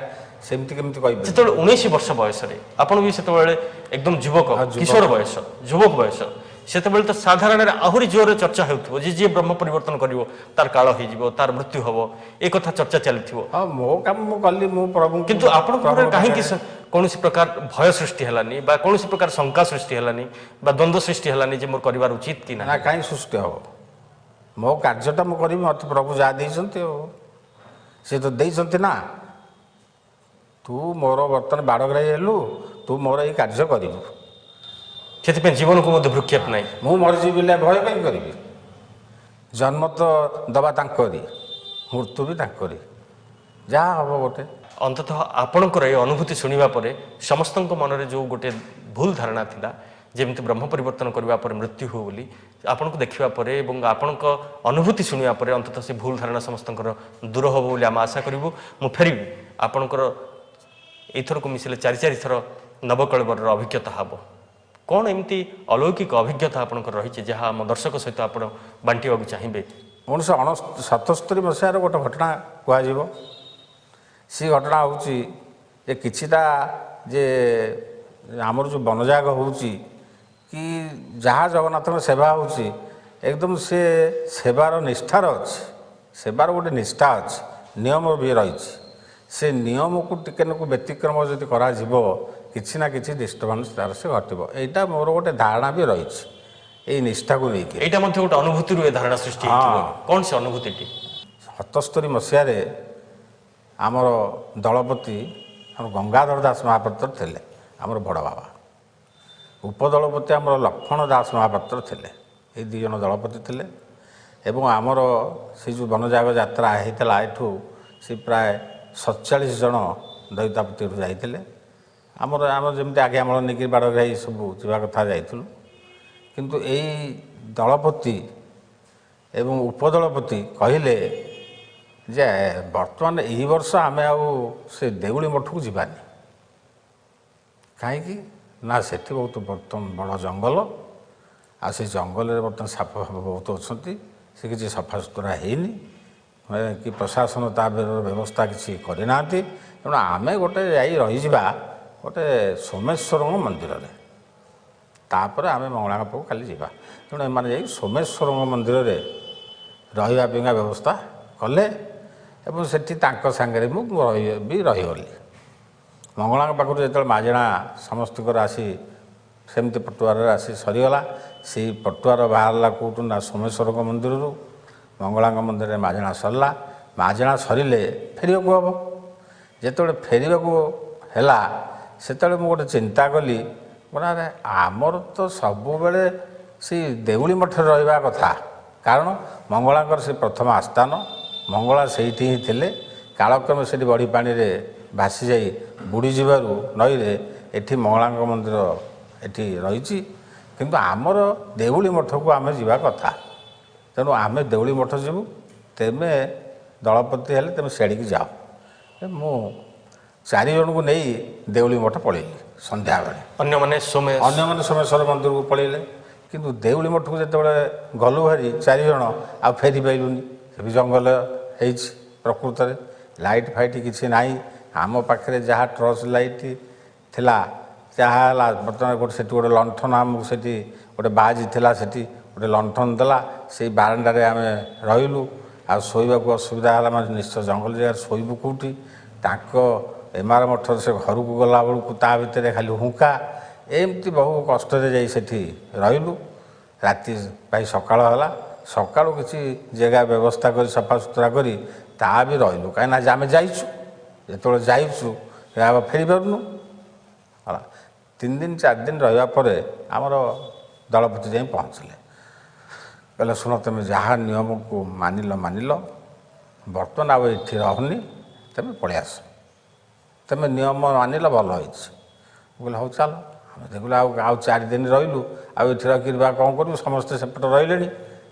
ସେମିତି କେମିତି କହିପାରିବି? ଯେତେବେଳେ 19 ବର୍ଷ ବୟସରେ ଆପଣ ବି ସେତେବେଳେ ଏକଦମ ଯୁବକ, କିଶୋର ବୟସ, ଯୁବକ ବୟସ, ସେତେବେଳେ ତ ସାଧାରଣରେ ଆହୁରି ଜୋରରେ ଚର୍ଚ୍ଚା ହେଉଥିବ ଯେ ଯିଏ ବ୍ରହ୍ମ ପରିବର୍ତ୍ତନ କରିବ ତାର କାଳ ହେଇଯିବ, ତାର ମୃତ୍ୟୁ ହବ, ଏ କଥା ଚର୍ଚ୍ଚା ଚାଲିଥିବ। ହଁ ମୋ କାମ ମୁଁ କଲି, ମୁଁ ପ୍ରଭୁ। କିନ୍ତୁ ଆପଣଙ୍କ ମନରେ କାହିଁକି କୌଣସି ପ୍ରକାର ଭୟ ସୃଷ୍ଟି ହେଲାନି ବା କୌଣସି ପ୍ରକାର ଶଙ୍କା ସୃଷ୍ଟି ହେଲାନି ବା ଦ୍ୱନ୍ଦ୍ୱ ସୃଷ୍ଟି ହେଲାନି ଯେ ମୋର କରିବାର ଉଚିତ କି ନା ନାହିଁ? କାହିଁ ସୃଷ୍ଟି ହବ? ମୋ କାର୍ଯ୍ୟଟା ମୁଁ କରିବି, ମୋତେ ପ୍ରଭୁ ଯାହା ଦେଇଛନ୍ତି ଆଉ ସେ ତ ଦେଇଛନ୍ତି ନା। ତୁ ମୋର ବର୍ତ୍ତମାନ ବାଡ଼ଗ୍ରାହୀ ହେଲୁ, ତୁ ମୋର ଏଇ କାର୍ଯ୍ୟ କରିବୁ। ସେଥିପାଇଁ ଜୀବନକୁ ମଧ୍ୟ ଭ୍ରୁକ୍ଷେପ ନାହିଁ। ମୁଁ ମରିଯିବି ବୋଲି ଭୟ କାହିଁ କରିବି? ଜନ୍ମ ତ ଦେବା ତାଙ୍କରି, ମୃତ୍ୟୁ ବି ତାଙ୍କରି, ଯାହା ହବ ଗୋଟେ। ଅନ୍ତତଃ ଆପଣଙ୍କର ଏ ଅନୁଭୂତି ଶୁଣିବା ପରେ ସମସ୍ତଙ୍କ ମନରେ ଯେଉଁ ଗୋଟେ ଭୁଲ ଧାରଣା ଥିଲା ଯେମିତି ବ୍ରହ୍ମ ପରିବର୍ତ୍ତନ କରିବା ପରେ ମୃତ୍ୟୁ ହୁଏ ବୋଲି, ଆପଣଙ୍କୁ ଦେଖିବା ପରେ ଏବଂ ଆପଣଙ୍କ ଅନୁଭୂତି ଶୁଣିବା ପରେ ଅନ୍ତତଃ ସେ ଭୁଲ ଧାରଣା ସମସ୍ତଙ୍କର ଦୂର ହେବ ବୋଲି ଆମେ ଆଶା କରିବୁ। ମୁଁ ଫେରିବି, ଆପଣଙ୍କର ଏଇଥରକୁ ମିଶିଲେ 4 ଥର ନବକଳେବରର ଅଭିଜ୍ଞତା ହେବ। କ'ଣ ଏମିତି ଅଲୌକିକ ଅଭିଜ୍ଞତା ଆପଣଙ୍କର ରହିଛି ଯାହା ଆମ ଦର୍ଶକ ସହିତ ଆପଣ ବାଣ୍ଟିବାକୁ ଚାହିଁବେ? 1977 ମସିହାର ଗୋଟେ ଘଟଣା କୁହାଯିବ। ସେ ଘଟଣା ହେଉଛି ଯେ କିଛିଟା ଯେ ଆମର ଯେଉଁ ବନଯାଗ ହେଉଛି କି ଯାହା ଜଗନ୍ନାଥଙ୍କ ସେବା ହେଉଛି, ଏକଦମ ସେ ସେବାର ନିଷ୍ଠାର ଅଛି, ସେବାର ଗୋଟେ ନିଷ୍ଠା ଅଛି, ନିୟମ ବି ରହିଛି। ସେ ନିୟମକୁ ଟିକେ ନାକୁ ବ୍ୟତିକ୍ରମ ଯଦି କରାଯିବ କିଛି ନା କିଛି ଡିଷ୍ଟର୍ବାନ୍ସ ତାର ସେ ଘଟିବ। ଏଇଟା ମୋର ଗୋଟେ ଧାରଣା ବି ରହିଛି ଏଇ ନିଷ୍ଠାକୁ ନେଇକି। ଏଇଟା ମଧ୍ୟ ଗୋଟେ ଅନୁଭୂତିରୁ ଏ ଧାରଣା ସୃଷ୍ଟି ହେଇଥିବ। କ'ଣ ସେ ଅନୁଭୂତିଟି? 77 ମସିହାରେ ଆମର ଦଳପତି ଆମର ଗଙ୍ଗାଧର ଦାସ ମହାପାତ୍ର ଥିଲେ, ଆମର ବଡ଼ ବାବା। ଉପଦଳପତି ଆମର ଲକ୍ଷ୍ମଣ ଦାସ ମହାପାତ୍ର ଥିଲେ। ଏଇ 2 ଜଣ ଦଳପତି ଥିଲେ। ଏବଂ ଆମର ସେ ଯେଉଁ ବନଯାଗ ଯାତ୍ରା ହେଇଥିଲା, ଏଠୁ ସେ ପ୍ରାୟ 47 ଜଣ ଦଇତାପତିରୁ ଯାଇଥିଲେ। ଆମର ଯେମିତି ଆଜ୍ଞାମଳ ନେଇକି ବାଡ଼ଗ୍ରାହୀ ସବୁ ଯିବା କଥା ଯାଇଥିଲୁ। କିନ୍ତୁ ଏଇ ଦଳପତି ଏବଂ ଉପଦଳପତି କହିଲେ ଯେ ବର୍ତ୍ତମାନ ଏଇ ବର୍ଷ ଆମେ ଆଉ ସେ ଦେଉଳି ମଠକୁ ଯିବାନି। କାହିଁକି ନା ସେଠି ବହୁତ ବର୍ତ୍ତମାନ ବଡ଼ ଜଙ୍ଗଲ, ଆଉ ସେ ଜଙ୍ଗଲରେ ବର୍ତ୍ତମାନ ସାପ ଫାପ ବହୁତ ଅଛନ୍ତି, ସେ କିଛି ସଫାସୁତୁରା ହେଇନି କି ପ୍ରଶାସନ ତା ବ୍ୟବସ୍ଥା କିଛି କରିନାହାନ୍ତି। ତେଣୁ ଆମେ ଗୋଟେ ଯାଇ ରହିଯିବା ଗୋଟେ ସୋମେଶ୍ୱରଙ୍କ ମନ୍ଦିରରେ, ତାପରେ ଆମେ ମଙ୍ଗଳାଙ୍କ ପାଖକୁ କାଲି ଯିବା। ତେଣୁ ଏମାନେ ଯାଇ ସୋମେଶ୍ୱରଙ୍କ ମନ୍ଦିରରେ ରହିବା ପାଇଁକା ବ୍ୟବସ୍ଥା କଲେ ଏବଂ ସେଠି ତାଙ୍କ ସାଙ୍ଗରେ ମୁଁ ବି ରହିଗଲି। ମଙ୍ଗଳାଙ୍କ ପାଖରୁ ଯେତେବେଳେ ମାଜଣା ସମସ୍ତଙ୍କର ଆସି ସେମିତି ପଟୁଆରରେ ଆସି ସରିଗଲା, ସେଇ ପଟୁଆର ବାହାରିଲା କେଉଁଠୁ ନା ସୋମେଶ୍ୱରଙ୍କ ମନ୍ଦିରରୁ। ମଙ୍ଗଳାଙ୍କ ମନ୍ଦିରରେ ମାଜଣା ସରିଲା। ମାଜଣା ସରିଲେ ଫେରିବାକୁ ହେବ। ଯେତେବେଳେ ଫେରିବାକୁ ହେଲା ସେତେବେଳେ ମୁଁ ଗୋଟେ ଚିନ୍ତା କଲି, ମାନେ ଆମର ତ ସବୁବେଳେ ସେଇ ଦେଉଳି ମଠରେ ରହିବା କଥା, କାରଣ ମଙ୍ଗଳାଙ୍କର ସେ ପ୍ରଥମ ଆସ୍ଥାନ, ମଙ୍ଗଳା ସେଇଠି ହିଁ ଥିଲେ। କାଳକ୍ରମେ ସେଠି ବଢ଼ି ପାଣିରେ ଭାସିଯାଇ ବୁଡ଼ିଯିବାରୁ ନଈରେ ଏଠି ମଙ୍ଗଳାଙ୍କ ମନ୍ଦିର ଏଠି ରହିଛି। କିନ୍ତୁ ଆମର ଦେଉଳି ମଠକୁ ଆମେ ଯିବା କଥା। ତେଣୁ ଆମେ ଦେଉଳି ମଠ ଯିବୁ, ତେମେ ଦଳପତି ହେଲେ ତେମେ ସେଠିକି ଯାଅ। ମୁଁ 4 ଜଣଙ୍କୁ ନେଇ ଦେଉଳି ମଠ ପଳେଇଲି ସନ୍ଧ୍ୟାବେଳେ। ଅନ୍ୟମାନେ ସୋମେଶ୍ୱର ମନ୍ଦିରକୁ ପଳେଇଲେ। କିନ୍ତୁ ଦେଉଳି ମଠକୁ ଯେତେବେଳେ ଗଲୁ ଭାରି 4 ଜଣ, ଆଉ ଫେରି ପାଇଲୁନି। ସେ ବି ଜଙ୍ଗଲ ହେଇଛି ପ୍ରକୃତରେ, ଲାଇଟ୍ ଫାଇଟ୍ କିଛି ନାହିଁ। ଆମ ପାଖରେ ଯାହା ଟର୍ଚ୍ଚ ଲାଇଟ୍ ଥିଲା ଯାହା ହେଲା। ବର୍ତ୍ତମାନ ସେଠି ଗୋଟେ ଲଣ୍ଠନ, ଆମକୁ ସେଠି ଗୋଟେ ବାଜ୍ ଥିଲା, ସେଠି ଗୋଟେ ଲଣ୍ଠନ ଦେଲା। ସେଇ ବାରଣ୍ଡାରେ ଆମେ ରହିଲୁ। ଆଉ ଶୋଇବାକୁ ଅସୁବିଧା ହେଲା, ମାନେ ନିଶ୍ଚୟ ଜଙ୍ଗଲ ଜାଗାରେ ଶୋଇବୁ କେଉଁଠି? ତାଙ୍କ ଏମାର ମଠର ସେ ଘରକୁ ଗଲାବେଳକୁ ତା ଭିତରେ ଖାଲି ହୁଙ୍କା। ଏମିତି ବହୁ କଷ୍ଟରେ ଯାଇ ସେଠି ରହିଲୁ। ରାତି ପାଇ ସକାଳ ହେଲା। ସକାଳୁ କିଛି ଜାଗା ବ୍ୟବସ୍ଥା କରି ସଫାସୁତୁରା କରି ତା ବି ରହିଲୁ, କାହିଁକିନା ଆମେ ଯାଇଛୁ, ଯେତେବେଳେ ଯାଇଛୁ ଆଉ ଫେରିପାରୁନୁ ହେଲା। 3 ଦିନ 4 ଦିନ ରହିବା ପରେ ଆମର ଦଳପତି ଯାଇ ପହଞ୍ଚିଲେ। କହିଲେ ଶୁଣ, ତୁମେ ଯାହା ନିୟମକୁ ମାନିଲ, ବର୍ତ୍ତମାନ ଆଉ ଏଠି ରହୁନି, ତୁମେ ପଳେଇ ଆସ। ତୁମେ ନିୟମ ମାନିଲ, ଭଲ ହେଇଛି। ମୁଁ କହିଲି ହଉ ଚାଲ। ଆମେ ଦେଖିଲୁ ଆଉ 4 ଦିନ ରହିଲୁ, ଆଉ ଏଠି ରହିକି ବା କ'ଣ କରିବୁ? ସମସ୍ତେ ସେପଟେ ରହିଲେଣି,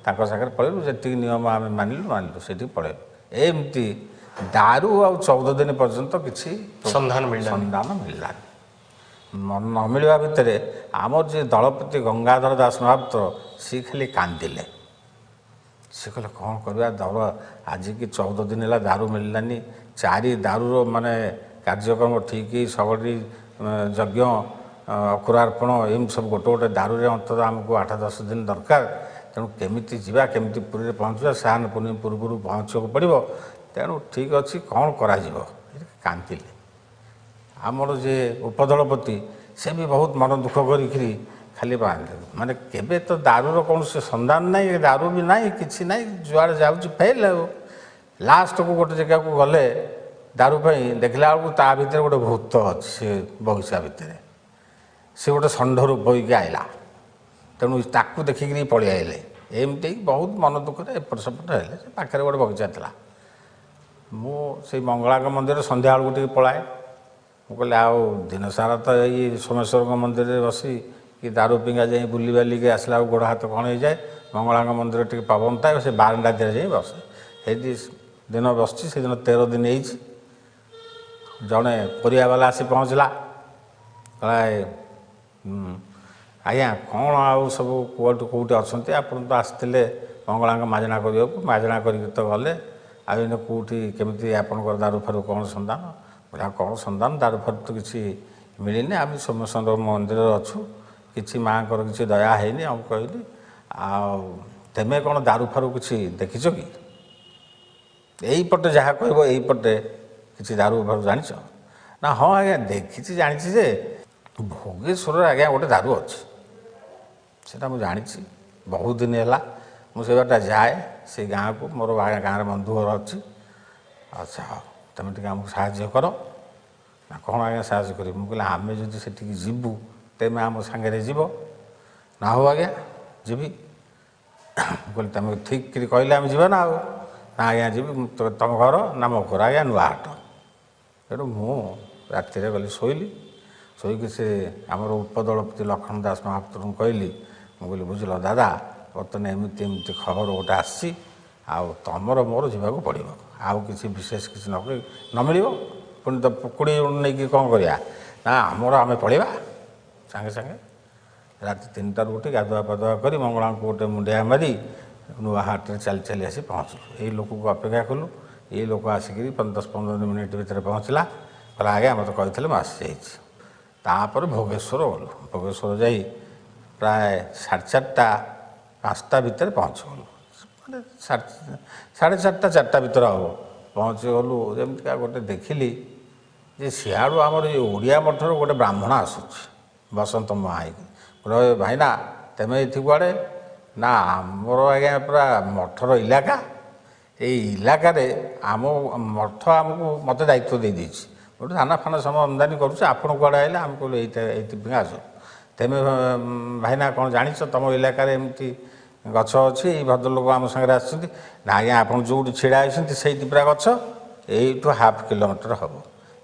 ତାଙ୍କ ସାଙ୍ଗରେ ପଳେଇଲୁ। ଯେତିକି ନିୟମ ଆମେ ମାନିଲୁ ସେଠିକି ପଳେଇଲୁ। ଏମିତି ଦାରୁ ଆଉ 14 ଦିନ ପର୍ଯ୍ୟନ୍ତ କିଛି ସନ୍ଧାନ ମିଳିଲାନି। ନ ମିଳିବା ଭିତରେ ଆମର ଯିଏ ଦଳପତି ଗଙ୍ଗାଧର ଦାସ ମହାପାତ୍ର, ସିଏ ଖାଲି କାନ୍ଦିଲେ। ସେ କହିଲେ କ'ଣ କରିବା, ଦାରୁ ଆଜିକି 14 ଦିନ ହେଲା ଦାରୁ ମିଳିଲାନି। 4 ଦାରୁର ମାନେ କାର୍ଯ୍ୟକ୍ରମ ଠିକ୍, ସଗଡ଼ି ଯଜ୍ଞ ଅକୁରାର୍ପଣ ଏମିତି ସବୁ ଗୋଟେ ଗୋଟେ ଦାରୁରେ ଅନ୍ତତଃ ଆମକୁ 8-10 ଦିନ ଦରକାର। ତେଣୁ କେମିତି ଯିବା, କେମିତି ପୁରୀରେ ପହଞ୍ଚିବା, ସ୍ନାନ ପୂର୍ଣ୍ଣିମା ପୂର୍ବରୁ ପହଞ୍ଚିବାକୁ ପଡ଼ିବ। ତେଣୁ ଠିକ୍ ଅଛି, କ'ଣ କରାଯିବ? କାନ୍ଦିଲେ। ଆମର ଯେ ଉପଦଳପତି ସେ ବି ବହୁତ ମନ ଦୁଃଖ କରିକିରି ଖାଲି ମାନେ କେବେ ତ ଦାରୁର କୌଣସି ସନ୍ଧାନ ନାହିଁ, ଦାରୁ ବି ନାହିଁ, କିଛି ନାହିଁ, ଯୁଆଡ଼େ ଯାଉଛି ଫେଲ୍। ଆଉ ଲାଷ୍ଟକୁ ଗୋଟେ ଜାଗାକୁ ଗଲେ ଦାରୁ ପାଇଁ, ଦେଖିଲା ବେଳକୁ ତା ଭିତରେ ଗୋଟେ ଭୂତ ଅଛି ସେ ବଗିଚା ଭିତରେ। ସେ ଗୋଟେ ଷଣ୍ଢରୁ ବୋହିକି ଆଇଲା। ତେଣୁ ତାକୁ ଦେଖିକିରି ପଳେଇ ଆଇଲେ। ଏମିତି ବହୁତ ମନ ଦୁଃଖରେ ଏପଟ ସେପଟ ହେଲେ। ସେ ପାଖରେ ଗୋଟେ ବଗିଚା ଥିଲା। ମୁଁ ସେଇ ମଙ୍ଗଳାଙ୍କ ମନ୍ଦିରରେ ସନ୍ଧ୍ୟାବେଳକୁ ଟିକେ ପଳାଏ। ମୁଁ କହିଲି ଆଉ ଦିନସାରା ତ ଏଇ ସୋମେଶ୍ୱରଙ୍କ ମନ୍ଦିରରେ ବସି କି ଦାରୁ ପିଙ୍ଗା ଯାଇ ବୁଲି ବାଲିକି ଆସିଲା ବେଳକୁ ଗୋଡ଼ ହାତ କ'ଣ ହେଇଯାଏ। ମଙ୍ଗଳାଙ୍କ ମନ୍ଦିର ଟିକେ ପବନ ଥାଏ, ସେ ବାରଣ୍ଡା ଦେହରେ ଯାଇ ବସେ। ସେଇଠି ଦିନ ବସିଛି, ସେଦିନ 13 ଦିନ ହେଇଛି। ଜଣେ ପରିବାବାଲା ଆସି ପହଞ୍ଚିଲା। କହିଲା ଆଜ୍ଞା କ'ଣ ଆଉ ସବୁ କେଉଁଠି ଅଛନ୍ତି? ଆପଣ ତ ଆସିଥିଲେ ମଙ୍ଗଳାଙ୍କ ମାଜଣା କରିବାକୁ, ମାଜଣା କରିକି ତ ଗଲେ। ଆଉ ଏଇନେ କେଉଁଠି କେମିତି ଆପଣଙ୍କର ଦାରୁ ଫାରୁ କ'ଣ ସନ୍ଧାନ? କହିଲା କ'ଣ ସନ୍ଧାନ, ଦାରୁ ଫାରୁ ତ କିଛି ମିଳିନି। ଆମେ ସୋମେଶ୍ୱର ମନ୍ଦିରରେ ଅଛୁ, କିଛି ମାଆଙ୍କର କିଛି ଦୟା ହେଇନି। ଆଉ କହିଲି ଆଉ ତେମେ କ'ଣ ଦାରୁ ଫାରୁ କିଛି ଦେଖିଛ କି? ଏଇପଟେ ଯାହା କହିବ, ଏଇପଟେ କିଛି ଦାରୁ ଫାରୁ ଜାଣିଛ? ନା ହଁ ଆଜ୍ଞା ଦେଖିଛି, ଜାଣିଛି ଯେ ଭୋଗେଶ୍ୱରରେ ଆଜ୍ଞା ଗୋଟେ ଦାରୁ ଅଛି, ସେଇଟା ମୁଁ ଜାଣିଛି। ବହୁତ ଦିନ ହେଲା ମୁଁ ସେ ବାଟା ଯାଏ ସେ ଗାଁକୁ, ମୋର ଗାଁରେ ବନ୍ଧୁ ଘର ଅଛି। ଆଚ୍ଛା ହଉ, ତୁମେ ଟିକେ ଆମକୁ ସାହାଯ୍ୟ କର। ନା କ'ଣ ଆଜ୍ଞା ସାହାଯ୍ୟ କରିବି? ମୁଁ କହିଲି ଆମେ ଯଦି ସେଠିକି ଯିବୁ ତେମେ ଆମ ସାଙ୍ଗରେ ଯିବ? ନା ହଉ ଆଜ୍ଞା ଯିବି। ମୁଁ କହିଲି ତୁମେ ଠିକ୍ କରି କହିଲେ ଆମେ ଯିବା ନା। ଆଉ ନା ଆଜ୍ଞା ଯିବି। ତମ ଘର? ନା ମୋ ଘର ଆଜ୍ଞା ନୂଆହାଟ। ତେଣୁ ମୁଁ ରାତିରେ ଗଲି, ଶୋଇଲି। ଶୋଇକି ସେ ଆମର ଉପଦଳପତି ଲକ୍ଷ୍ମଣ ଦାସ ମହାପାତ୍ରଙ୍କୁ କହିଲି, ମୁଁ କହିଲି ବୁଝିଲ ଦାଦା, ବର୍ତ୍ତମାନ ଏମିତି ଏମିତି ଖବର ଗୋଟେ ଆସିଛି, ଆଉ ତମର ମୋର ଯିବାକୁ ପଡ଼ିବ। ଆଉ କିଛି ବିଶେଷ କିଛି ନ ମିଳିବ, ପୁଣି ତ ପୁକୁଡ଼ି ନେଇକି କ'ଣ କରିବା? ନା ଆମର ଆମେ ପଳେଇବା ସାଙ୍ଗେ ସାଙ୍ଗେ। ରାତି 3ଟାରୁ ଉଠି ଗାଧୁଆ ପାଧୁଆ କରି ମଙ୍ଗଳାଙ୍କୁ ଗୋଟେ ମୁଣ୍ଡିଆ ମାରି ନୂଆହାଟରେ ଚାଲି ଚାଲି ଆସି ପହଞ୍ଚିଲୁ। ଏଇ ଲୋକକୁ ଅପେକ୍ଷା କଲୁ। ଏଇ ଲୋକ ଆସିକିରି 10-15 ମିନିଟ୍ ଭିତରେ ପହଞ୍ଚିଲା। କହିଲା ଆଜ୍ଞା ମୋତେ କହିଥିଲେ ମୁଁ ଆସିଯାଇଛି। ତାପରେ ଭୋଗେଶ୍ୱର ଗଲୁ। ଭୋଗେଶ୍ୱର ଯାଇ ପ୍ରାୟ 4:30-5ଟା ଭିତରେ ପହଞ୍ଚିଗଲୁ। ମାନେ 4:30 4ଟା ଭିତରେ ହେବ। ପହଞ୍ଚିଗଲୁ। ଯେମିତିକା ଗୋଟେ ଦେଖିଲି ଯେ ସିଆଡ଼ୁ ଆମର ଏ ଓଡ଼ିଆ ମଠରୁ ଗୋଟେ ବ୍ରାହ୍ମଣ ଆସୁଛି, ବସନ୍ତ ମହାଇକି। କହିଲେ ଭାଇନା ତେମେ ଏଠି କୁଆଡ଼େ? ନା ଆମର ଆଜ୍ଞା ପୁରା ମଠର ଇଲାକା। ଏଇ ଇଲାକାରେ ଆମ ମଠ ମୋତେ ଦାୟିତ୍ୱ ଦେଇଦେଇଛି। ଗୋଟେ ଧାନ ଫାନ ସବୁ ଆମଦାନୀ କରୁଛି। ଆପଣ କୁଆଡ଼େ ଆଇଲେ? ଆମେ କହିଲୁ ଏଇଥିପାଇଁ ଆସୁ। ତେମେ ଭାଇନା କ'ଣ ଜାଣିଛ ତମ ଇଲାକାରେ ଏମିତି ଗଛ ଅଛି, ଏଇ ଭଦ୍ରଲୋକ ଆମ ସାଙ୍ଗରେ ଆସିଛନ୍ତି? ନା ଆଜ୍ଞା ଆପଣ ଯେଉଁଠି ଛିଡ଼ା ହେଇଛନ୍ତି ସେଇଠି ପୁରା ଗଛ, ଏଇଠୁ ½ କିଲୋମିଟର ହେବ।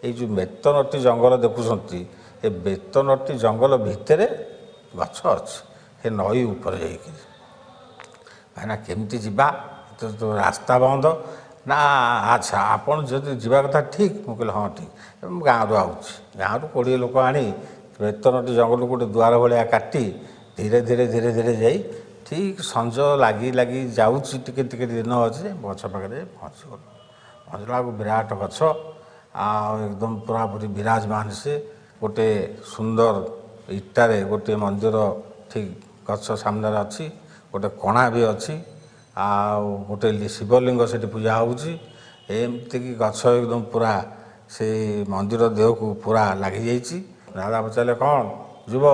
ଏଇ ଯେଉଁ ବେତନଟି ଜଙ୍ଗଲ ଦେଖୁଛନ୍ତି, ଏ ବେତନଟି ଜଙ୍ଗଲ ଭିତରେ ଗଛ ଅଛି, ଏ ନଈ ଉପରେ ଯାଇକିରି। ଭାଇନା କେମିତି ଯିବା? ତ ରାସ୍ତା ବନ୍ଦ। ନା ଆଚ୍ଛା ଆପଣ ଯଦି ଯିବା କଥା ଠିକ୍। ମୁଁ କହିଲି ହଁ ଠିକ୍। ମୁଁ ଗାଁରୁ ଆଉଛି। ଗାଁରୁ 20 ଲୋକ ଆଣି ବେତନଟି ଜଙ୍ଗଲକୁ ଗୋଟେ ଦୁଆର ଭଳିଆ କାଟି ଧୀରେ ଧୀରେ ଧୀରେ ଧୀରେ ଯାଇ ଠିକ୍ ସଞ୍ଜ ଲାଗି ଲାଗି ଯାଉଛି, ଟିକେ ଟିକେ ଦିନ ଅଛି, ଗଛ ପାଖରେ ପହଞ୍ଚିଗଲୁ। ପହଞ୍ଚିଲା ବେଳକୁ ବିରାଟ ଗଛ, ଆଉ ଏକଦମ ପୁରାପୁରି ବିରାଜମାନ। ସେ ଗୋଟେ ସୁନ୍ଦର ଇଟାରେ ଗୋଟିଏ ମନ୍ଦିର ଠିକ୍ ଗଛ ସାମ୍ନାରେ ଅଛି। ଗୋଟେ କଣା ବି ଅଛି, ଆଉ ଗୋଟେ ଶିବଲିଙ୍ଗ ସେଠି ପୂଜା ହେଉଛି। ଏମିତିକି ଗଛ ଏକଦମ ପୁରା ସେଇ ମନ୍ଦିର ଦେହକୁ ପୁରା ଲାଗିଯାଇଛି। ଦାଦା ପଚାରିଲେ କ'ଣ ଯିବ,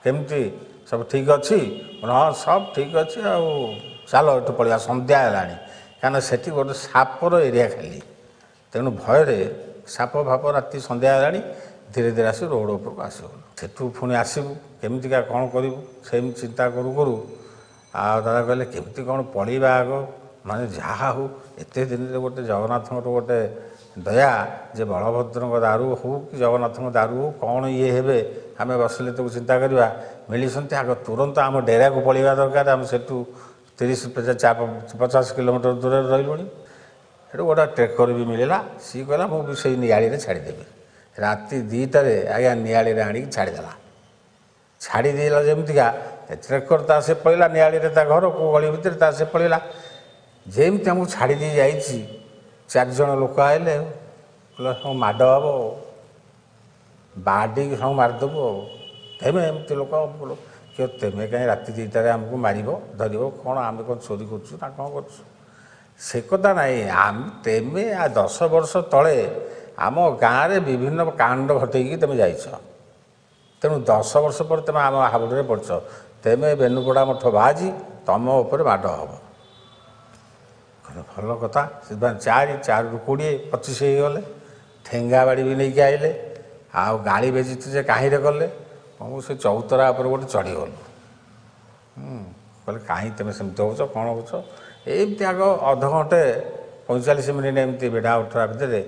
କେମିତି ସବୁ ଠିକ୍ ଅଛି? ହଁ ସବୁ ଠିକ୍ ଅଛି। ଆଉ ଚାଲ ଏଠୁ ପଳେଇବା, ସନ୍ଧ୍ୟା ହେଲାଣି। କାହିଁକିନା ସେଠି ଗୋଟେ ସାପର ଏରିଆ ଖାଲି, ତେଣୁ ଭୟରେ ସାପ ଫାପ ରାତି ସନ୍ଧ୍ୟା ହେଲାଣି। ଧୀରେ ଧୀରେ ଆସି ରୋଡ଼ ଉପରକୁ ଆସିଗଲୁ। ସେଠୁ ପୁଣି ଆସିବୁ, କେମିତିକା କ'ଣ କରିବୁ, ସେମିତି ଚିନ୍ତା କରୁ କରୁ ଆଉ ଦାଦା କହିଲେ କେମିତି କ'ଣ ପଳେଇବା ଆଗ। ମାନେ ଯାହା ହଉ ଏତେ ଦିନରେ ଗୋଟେ ଜଗନ୍ନାଥଙ୍କର ଗୋଟେ ଦୟା, ଯେ ବଳଭଦ୍ରଙ୍କ ଦାରୁ ହେଉ କି ଜଗନ୍ନାଥଙ୍କ ଦାରୁ ହେଉ, କ'ଣ ଇଏ ହେବେ ଆମେ ବସିଲେ ତାକୁ ଚିନ୍ତା କରିବା। ମିଳିଛନ୍ତି ଆଗ ତୁରନ୍ତ ଆମ ଡେରାକୁ ପଳେଇବା ଦରକାର। ଆମେ ସେଠୁ 30-50 କିଲୋମିଟର ଦୂରରେ ରହିଲୁଣି। ସେଠୁ ଗୋଟେ ଟ୍ରେକର ବି ମିଳିଲା। ସିଏ କହିଲା ମୁଁ ବି ସେଇ ନିଆଳିରେ ଛାଡ଼ିଦେବି। ରାତି 2ଟାରେ ଆଜ୍ଞା ନିଆଳିରେ ଆଣିକି ଛାଡ଼ିଦେଲା। ଛାଡ଼ିଦେଲା ଯେମିତିକା ଟ୍ରେକର ତା ସେ ପଳେଇଲା ନିଆଳିରେ, ତା ଘର କେଉଁ ଗଳି ଭିତରେ ତା ସେ ପଳେଇଲା। ଯେମିତି ଆମକୁ ଛାଡ଼ି ଦେଇ ଯାଇଛି, 4 ଜଣ ଲୋକ ଆଇଲେ, କହିଲେ ହଁ ମାଡ଼ ହେବ। ବାଡ଼ିକି ସବୁ ମାରିଦେବୁ ଆଉ ତେମେ ଏମିତି ଲୋକ କିଏ ତେମେ କାହିଁ ରାତି 2ଟାରେ ଆମକୁ ମାରିବ ଧରିବ କ'ଣ ଆମେ କ'ଣ ଚୋରି କରୁଛୁ ନା କ'ଣ କରୁଛୁ ସେ କଥା ନାହିଁ ତେମେ 10 ବର୍ଷ ତଳେ ଆମ ଗାଁରେ ବିଭିନ୍ନ କାଣ୍ଡ ଘଟେଇକି ତମେ ଯାଇଛ ତେଣୁ 10 ବର୍ଷ ପରେ ତମେ ଆମ ହାବୁଡ଼ରେ ପଡ଼ିଛ ତେମେ ବେନୁପଡ଼ା ମଠ ବାହାଜି ତମ ଉପରେ ମାଡ଼ ହେବ ଭଲ କଥା ସେଥିପାଇଁ 4ରୁ 20 25 ହେଇଗଲେ ଠେଙ୍ଗା ବାଡ଼ି ବି ନେଇକି ଆଇଲେ ଆଉ ଗାଳି ବେଜିତ ଯେ କାହିଁରେ କଲେ ମୁଁ ସେ ଚଉତରା ଉପରେ ଗୋଟେ ଚଢ଼ିଗଲୁ କହିଲେ କାହିଁ ତମେ ସେମିତି ହେଉଛ କ'ଣ ହେଉଛ ଏମିତି ଆଗ ଅଧଘଣ୍ଟେ 45 ମିନିଟ୍ ଏମିତି ବେଢ଼ା ଉଠା ଭିତରେ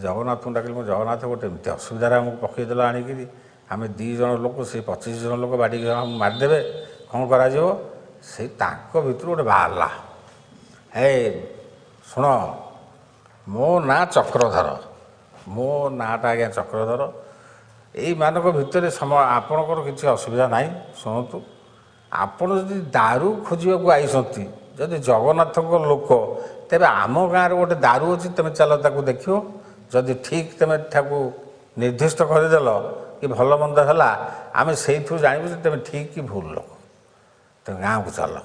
ଜଗନ୍ନାଥଙ୍କୁ ଡାକିଲି ମୁଁ ଜଗନ୍ନାଥ ଗୋଟେ ଏମିତି ଅସୁବିଧାରେ ଆମକୁ ପକାଇଦେଲ ଆଣିକିରି ଆମେ 2 ଜଣ ଲୋକ ସେ 25 ଜଣ ଲୋକ ବାଡ଼ିକି ମାରିଦେବେ କ'ଣ କରାଯିବ ସେଇ ତାଙ୍କ ଭିତରୁ ଗୋଟେ ବାହାରିଲା ଶୁଣ ମୋ ନାଁ ଚକ୍ରଧର ମୋ ନାଁଟା ଆଜ୍ଞା ଚକ୍ରଧର ଏଇମାନଙ୍କ ଭିତରେ ଆପଣଙ୍କର କିଛି ଅସୁବିଧା ନାହିଁ ଶୁଣନ୍ତୁ ଆପଣ ଯଦି ଦାରୁ ଖୋଜିବାକୁ ଆଇଛନ୍ତି ଯଦି ଜଗନ୍ନାଥଙ୍କ ଲୋକ ତେବେ ଆମ ଗାଁରେ ଗୋଟେ ଦାରୁ ଅଛି ତମେ ଚାଲ ତାକୁ ଦେଖିବ ଯଦି ଠିକ୍ ତମେ ତାକୁ ନିର୍ଦ୍ଦିଷ୍ଟ କରିଦେଲ କି ଭଲ ମନ୍ଦ ହେଲା ଆମେ ସେଇଥିରୁ ଜାଣିବୁ ଯେ ତମେ ଠିକ୍ କି ଭୁଲ ଲୋକ ତମେ ଗାଁକୁ ଚାଲ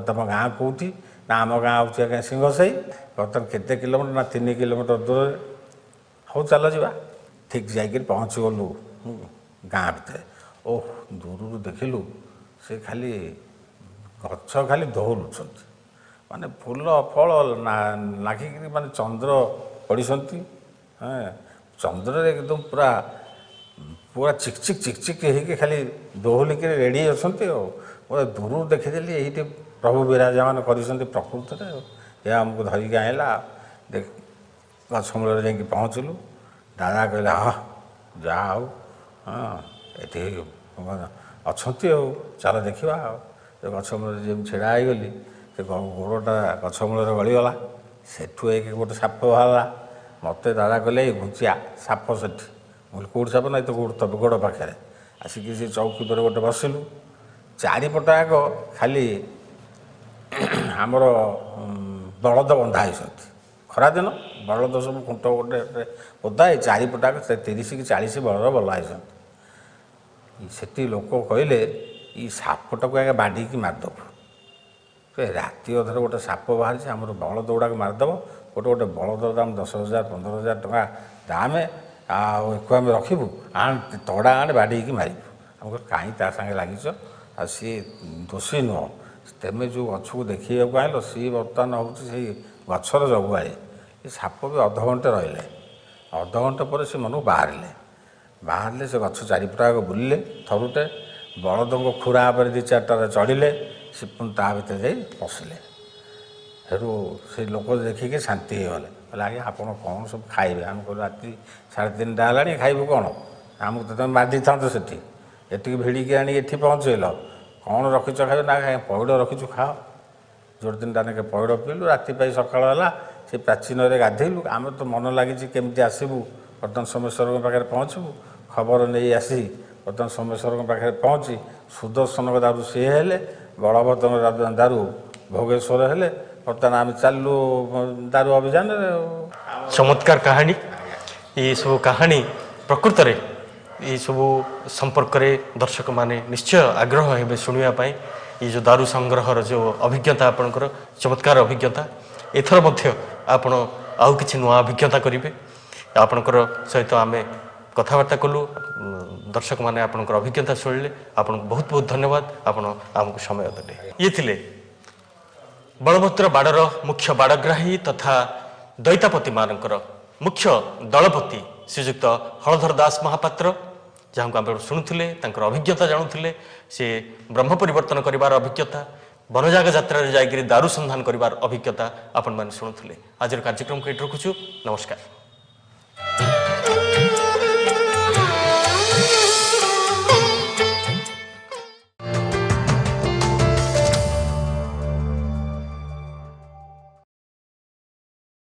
ତମ ଗାଁ କେଉଁଠି ନା ଆମ ଗାଁ ହେଉଛି ଆଜ୍ଞା ସିଂହସାହି ବର୍ତ୍ତମାନ କେତେ କିଲୋମିଟର ନା 3 କିଲୋମିଟର ଦୂରରେ ହଉ ଚାଲ ଯିବା ଠିକ୍ ଯାଇକରି ପହଞ୍ଚିଗଲୁ ଗାଁ ଭିତରେ ଦୂରରୁ ଦେଖିଲୁ ସେ ଖାଲି ଗଛ ଖାଲି ଦୋହଲୁଛନ୍ତି ମାନେ ଫୁଲ ଫଳ ଲାଗିକିରି ମାନେ ଚନ୍ଦ୍ର ପଡ଼ିଛନ୍ତି ଚନ୍ଦ୍ରରେ ଏକଦମ ପୁରା ଚିକଚିକ୍ ହେଇକି ଖାଲି ଦୋହଲିକିରି ରେଡ଼ି ଅଛନ୍ତି ଆଉ ଗୋଟେ ଦୂରରୁ ଦେଖିଦେଲି ଏଇଠି ପ୍ରଭୁ ବିରାଜମାନ କରିଛନ୍ତି ପ୍ରକୃତରେ ଏହା ଆମକୁ ଧରିକି ଆଣିଲା ଗଛ ମୂଳରେ ଯାଇକି ପହଞ୍ଚିଲୁ ଦାଦା କହିଲେ ଯାହା ହଉ ଏଠି ଅଛନ୍ତି ଆଉ ଚାଲ ଦେଖିବା ଆଉ ସେ ଗଛ ମୂଳରେ ଯେମିତି ଛିଡ଼ା ହେଇଗଲି ସେ ଗୋଡ଼ଟା ଗଛ ମୂଳରେ ଗଳିଗଲା ସେଠୁ ଗୋଟେ ସାପ ବାହାରିଲା ମୋତେ ଦାଦା କହିଲେ ଏଇ ଘୁଞ୍ଚିଆ ସାପ ସେଠି ମୁଁ କହିଲି କେଉଁଠି ସାପ ନାହିଁ ତ ଗୋଡ଼ ପାଖରେ ଆସିକି ସେ ଚୌକି ଉପରେ ଗୋଟେ ବସିଲୁ ଚାରିପଟ ଆଗ ଖାଲି ଆମର ବଳଦ ବନ୍ଧା ହେଇଛନ୍ତି ଖରାଦିନ ବଳଦ ସବୁ ଖୁଣ୍ଟ ଗୋଟେ ପୋଦା ଏଇ ଚାରିପଟ ଆଗ 30 କି 40 ବଳଦ ବଲା ହେଇଛନ୍ତି ସେଠି ଲୋକ କହିଲେ ଏଇ ସାପଟାକୁ ଆଜ୍ଞା ବାଡ଼ିକି ମାରିଦେବୁ ରାତି ଅଧରେ ଗୋଟେ ସାପ ବାହାରିଛି ଆମର ବଳଦ ଗୁଡ଼ାକ ମାରିଦେବ ଗୋଟେ ବଳଦର ଦାମ 10,000 15,000 ଟଙ୍କା ଦାମେ ଆଉ ଏକୁ ଆମେ ରଖିବୁ ତଡ଼ା ବାଡ଼େଇକି ମାରିବୁ ଆମେ କହିଲୁ କାହିଁ ତା ସାଙ୍ଗେ ଲାଗିଛ ଆଉ ସିଏ ଦୋଷୀ ନୁହଁ ତେମେ ଯେଉଁ ଗଛକୁ ଦେଖେଇବାକୁ ଆଣିଲ ସିଏ ବର୍ତ୍ତମାନ ହେଉଛି ସେଇ ଗଛର ଜଗୁଆଳି ଏ ସାପ ବି ଅଧଘଣ୍ଟେ ରହିଲେ ଅଧଘଣ୍ଟେ ପରେ ସେ ମନକୁ ବାହାରିଲେ ସେ ଗଛ ଚାରିପଟ ଆଗ ବୁଲିଲେ ଥରୁଟେ ବଳଦଙ୍କ ଖୁରା ଉପରେ 2-4ଟାରେ ଚଢ଼ିଲେ ସେ ପୁଣି ତା ଭିତରେ ଯାଇ ପଶିଲେ ସେଠୁ ସେ ଲୋକ ଦେଖିକି ଶାନ୍ତି ହେଇଗଲେ କହିଲେ ଆଜ୍ଞା ଆପଣ କ'ଣ ସବୁ ଖାଇବେ ଆମେ କହିଲୁ ରାତି 3:30 ହେଲାଣି ଖାଇବୁ କ'ଣ ଆମକୁ ତ ତମେ ମାରି ଦେଇଥାନ୍ତ ସେଠି ଏଠିକି ଭିଡ଼ିକି ଆଣି ଏଠି ପହଞ୍ଚେଇଲ କ'ଣ ରଖିଛ ଖାଇବେ ନା ପଇଡ଼ ରଖିଛୁ ଖାଅ ଯୋଡ଼େ 3ଟା ନାକେ ପଇଡ଼ ପିଇଲୁ ରାତି ପାଇ ସକାଳ ହେଲା ସେ ପ୍ରାଚୀନରେ ଗାଧେଇଲୁ ଆମେ ତ ମନ ଲାଗିଛି କେମିତି ଆସିବୁ ବର୍ତ୍ତମାନ ସୋମେଶ୍ୱରଙ୍କ ପାଖରେ ପହଞ୍ଚିବୁ ଖବର ନେଇ ଆସି ବର୍ତ୍ତମାନ ସୋମେଶ୍ୱରଙ୍କ ପାଖରେ ପହଞ୍ଚି ସୁଦର୍ଶନଙ୍କ ଦାରୁ ସିଏ ହେଲେ ବଳଭଦ୍ରଙ୍କ ଦାରୁ ଭୋଗେଶ୍ୱର ହେଲେ ବର୍ତ୍ତମାନ ଆମେ ଚାଲିଲୁ ଦାରୁ ଅଭିଯାନରେ ଚମତ୍କାର କାହାଣୀ ଏସବୁ କାହାଣୀ ପ୍ରକୃତରେ ଏସବୁ ସମ୍ପର୍କରେ ଦର୍ଶକମାନେ ନିଶ୍ଚୟ ଆଗ୍ରହ ହେବେ ଶୁଣିବା ପାଇଁ ये जो दारू संग्रहर जो अभिज्ञता आपणकर चमत्कार अभिज्ञता एथर मध्य आपण आउ किछि नुआ अभिज्ञता करेंगे आपणकर सहित आमे कथबार्ता कलु दर्शक माने आपणकर अभिज्ञता शुणिले आपन बहुत बहुत धन्यवाद आपण आमको समय देले ये थिले बलभद्र बाड़र मुख्य बाड़ग्राही तथा दैतापति मानकर मुख्य दलपति श्रीजुक्त हलधर दास महापात्र जहाँ को आम शुणुले अभिज्ञता जाणुले से ब्रह्म परिवर्तन करार अभिज्ञता वनजाग यात्रा जाकर दारू संधान करार अभिज्ञता आपण मैंने शुणुले आज कार्यक्रम को ये रखुचु नमस्कार।